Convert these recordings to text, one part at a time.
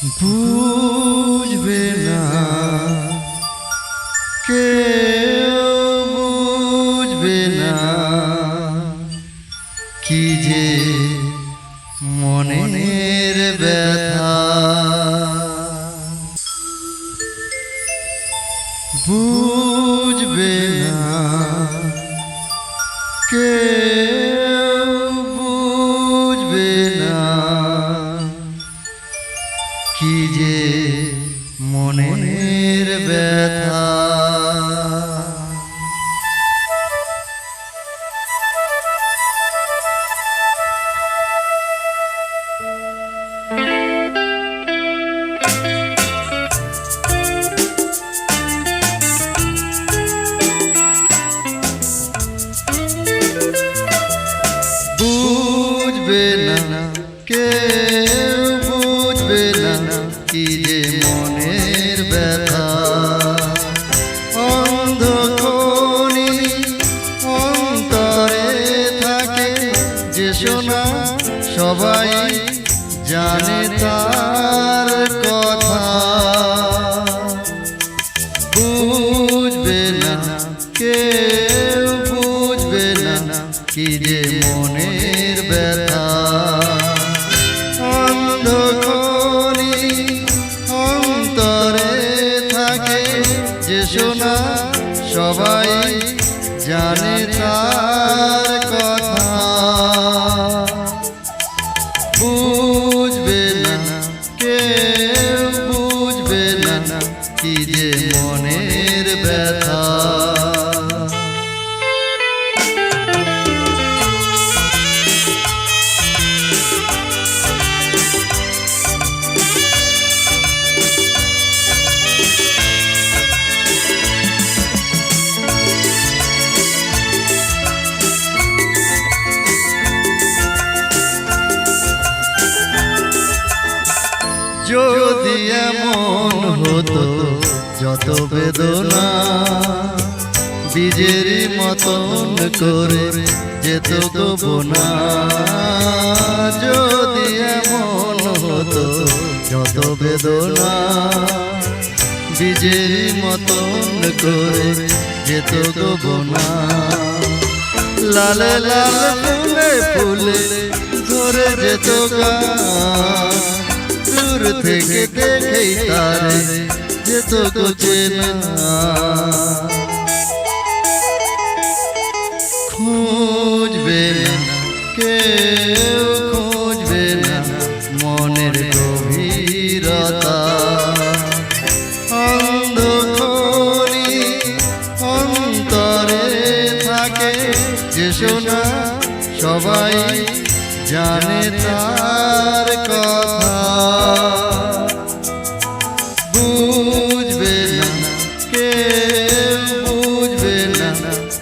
বুঝবে না কেউ বুঝবে না কি যে মনের ব্যথা বুঝবে না কেউ বুঝবে না কি যে মনের ব্যথা বুঝবে না কেউ বুঝবে না কি যে মনের ব্যথা অন্ধকোণী অন্তরে থাকে যে শোনা সবাই জানে তার কথা বুঝবে না কেউ বুঝবে না কি যে মনের ব্যথা অন্ধকোণী অন্তরে থাকে যে শোনা সবাই জানে তার কথা বুঝবে না কেউ বুঝবে না কি যে মনের ব্যথা যদি এমন হতো যত বেদনা বীজের মতন করে যেত গোপনা যদি এমন হতো যত বেদনা বীজের মতন করে যেত গোপনা লাল লাল ফুলে ফুলে ধরে যেত গান দূর থেকে দেখেই তারে যেত চেনা খুঁজবে না কেউ খুঁজবে না মনের গভীরতা অন্ধকোণী অন্তরে থাকে যে শোনা সবাই জানে তার কথা বুঝবে না কেউ বুঝবে না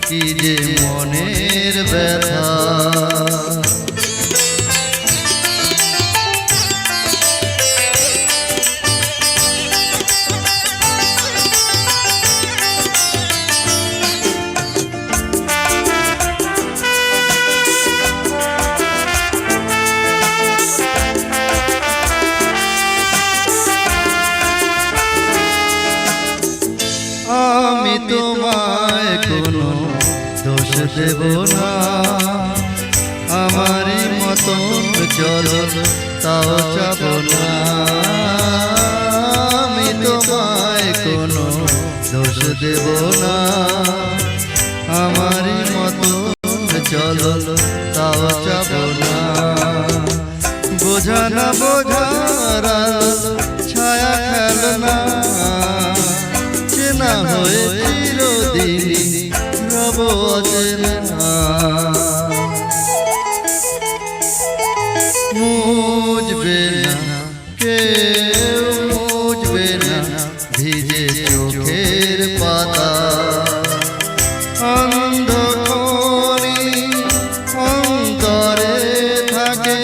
কি যে মনের ব্যথা আমি তোমায় কোনো দোষ দেব না আমারই মতন চলো তাও যাব না আমি তোমায় কোনো দোষ দেব না আমারই মতন চলো তাও যাব না বোঝা না বোঝার ছায়া খেলনা চেনা হয়ে চিরদিন রব অচেনা মুঝবে না কেউ মুঝবে না ভিজে চোখের পাতা অন্ধকোণী অন্তরে থাকে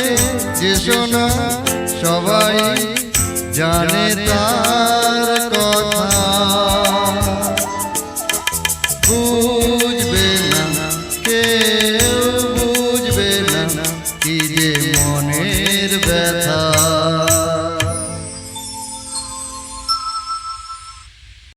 যে শোনা সবাই জানে তার কথা বুঝবে না কেউ বুঝবে না কি যে মনের ব্যথা